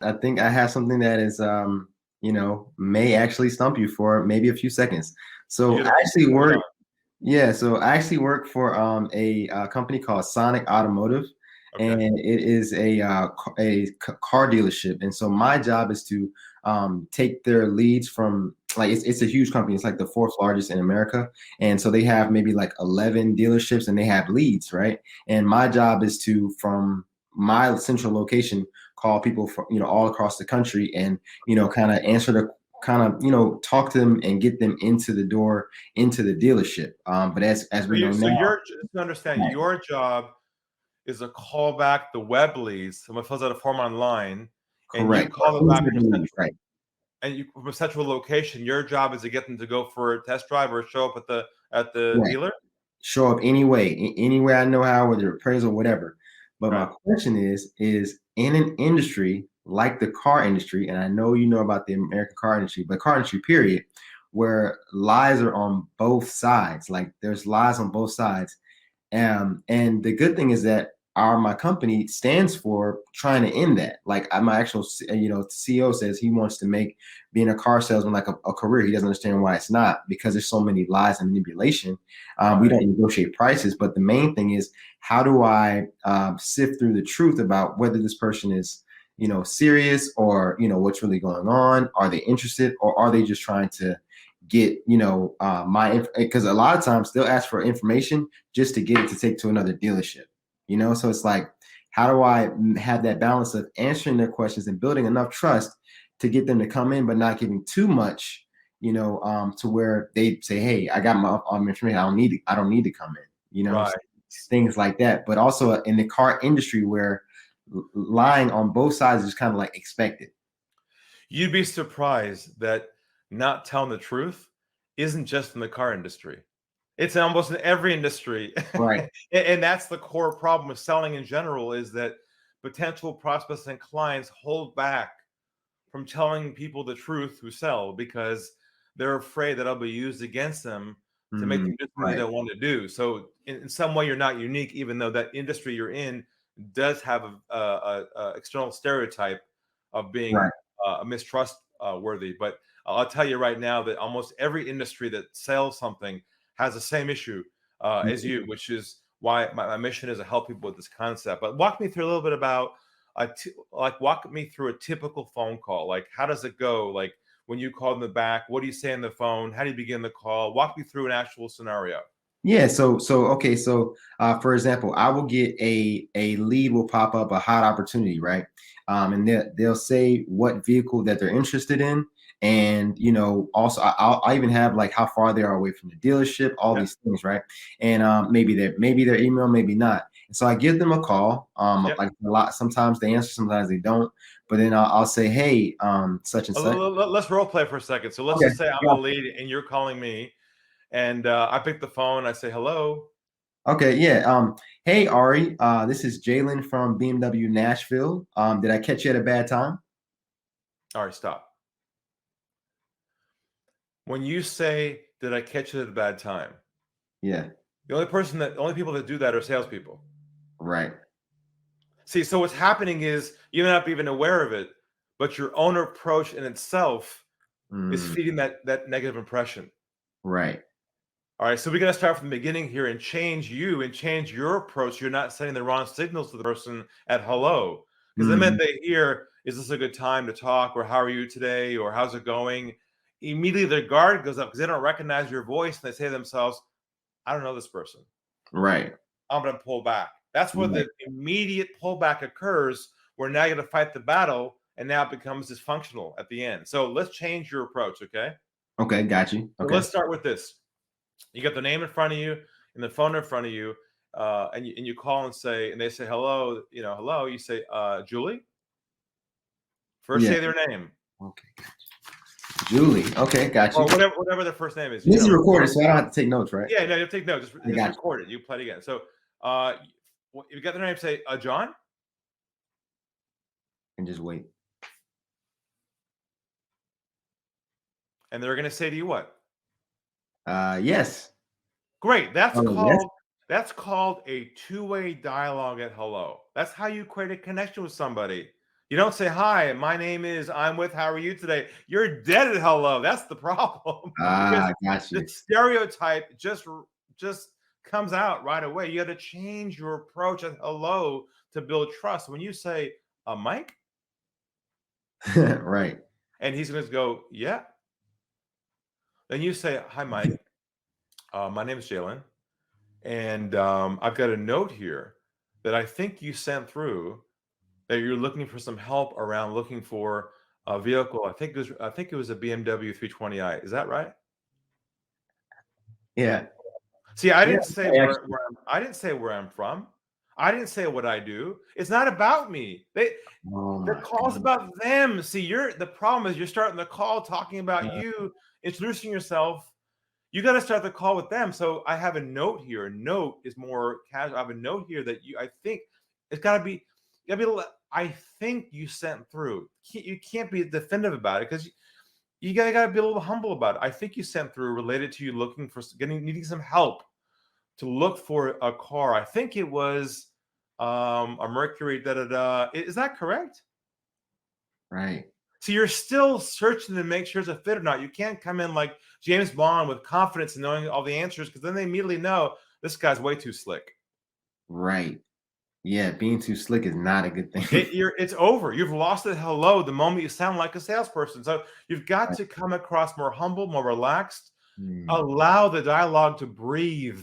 I think I have something that is, may actually stump you for maybe a few seconds. So I Beautiful. actually Bring it work, on. yeah, so I actually work for a company called Sonic Automotive, Okay. and it is a car dealership. And so my job is to take their leads from like it's a huge company. It's like the fourth largest in America, and so they have maybe like 11 dealerships, and they have leads, right? And my job is to from my central location call people from all across the country and kind of answer the kind of talk to them and get them into the door into the dealership. But as So we know you, so now, you're just to understand, right, your job is to call back the web leads. Someone fills out a form online, and you correct, call them back from instantly, central, right, and you from a central location. Your job is to get them to go for a test drive or show up at the right. dealer. Show up any way I know how, whether appraisal, whatever. But my Right. question is in an industry like the car industry, and I know you know about the American car industry, but car industry period, where lies are on both sides. Like there's lies on both sides. And the good thing is that my company stands for trying to end that. Like my actual CEO says he wants to make being a car salesman like a career. He doesn't understand why it's not, because there's so many lies and manipulation. We Right. don't negotiate prices, but the main thing is how do I sift through the truth about whether this person is serious, or what's really going on. Are they interested, or are they just trying to get my, because a lot of times they'll ask for information just to get it to take to another dealership, so it's like, how do I have that balance of answering their questions and building enough trust to get them to come in, but not giving too much, to where they say, hey, I got my information, I don't need to come in, Right. things like that. But also in the car industry where lying on both sides is kind of like expected. You'd be surprised that not telling the truth isn't just in the car industry. It's almost in every industry. Right. And that's the core problem with selling in general, is that potential prospects and clients hold back from telling people the truth who sell because they're afraid that it'll be used against them to make them do something they Right. don't want to do. So in some way, you're not unique, even though that industry you're in does have a external stereotype of being Right. mistrust worthy. But I'll tell you right now that almost every industry that sells something has the same issue as you, which is why my mission is to help people with this concept. But walk me through a little bit about walk me through a typical phone call. Like, how does it go? Like, when you call them back, what do you say on the phone? How do you begin the call? Walk me through an actual scenario. Yeah, so okay, so for example, I will get a lead will pop up, a hot opportunity, right? And they'll say what vehicle that they're interested in, and also I even have like how far they are away from the dealership, all Yeah. these things, right? And maybe their email, maybe not. And so I give them a call. Yeah. Like a lot, sometimes they answer, sometimes they don't. But then I'll say, hey, such and such. Let's role play for a second. So let's Okay. just say I'm Yeah. the lead and you're calling me, and I pick the phone. I say hello. Okay, yeah. Hey Ari, this is Jalen from BMW Nashville. Did I catch you at a bad time? All right, stop. When you say, "Did I catch it at a bad time?" Yeah, The only people that do that are salespeople. right. See, so what's happening is you may not be even aware of it, but your own approach in itself is Mm, feeding that negative impression. right. All right, so we got to start from the beginning here and change you and change your approach. You're not sending the wrong signals to the person at hello, because the minute Mm, they hear, "Is this a good time to talk?" or "How are you today?" or "How's it going?" immediately their guard goes up because they don't recognize your voice, and they say to themselves, "I don't know this person. right. I'm going to pull back." That's where Right. the immediate pullback occurs, where now you got to fight the battle, and now it becomes dysfunctional at the end. So let's change your approach, okay? Okay, got you. So Okay. let's start with this. You got the name in front of you and the phone in front of you, and you call and say, and they say hello, hello. You say, Julie. First, Yeah. say their name Okay. Julie. Okay, got or you. whatever their first name is. This is recorded, Record. so I don't have to take notes, right? Yeah, no, you take notes. I Just got record it. You play it again. So, uh, you got their name. Say, John, you. And just wait. and they're going to say to you what? Yes. Great. That's Oh, yes. called a two-way dialogue at hello. That's how you create a connection with somebody. You don't say, hi, my name is, I'm with, how are you today? You're dead at hello. That's the problem. Because Ah, got the you. stereotype just comes out right away. You got to change your approach at hello to build trust. When you say, Mike, Right. and he's going to go, yeah. Then you say, hi, Mike. My name is Jalen. And I've got a note here that I think you sent through that you're looking for some help around looking for a vehicle. I think it was a BMW 320i. Is that right? Yeah. See, I Yeah. didn't say I didn't say where I'm from. I didn't say what I do. It's not about me. Oh The my call's God. about them. See, the problem is you're starting the call talking about you, introducing yourself. You got to start the call with them. So I have a note here. A note is more casual. I have a note here that I think it's got to be, I think you sent through. You can't be definitive about it because you got to be a little humble about it. I think you sent through related to you looking for needing some help to look for a car. I think it was a Mercury. Is that correct? Right. So you're still searching to make sure it's a fit or not. You can't come in like James Bond with confidence and knowing all the answers because then they immediately know this guy's way too slick. Right. Yeah. Being too slick is not a good thing. It's over. You've lost the hello the moment you sound like a salesperson. So you've got Right. to come across more humble, more relaxed. Hmm. Allow the dialogue to breathe.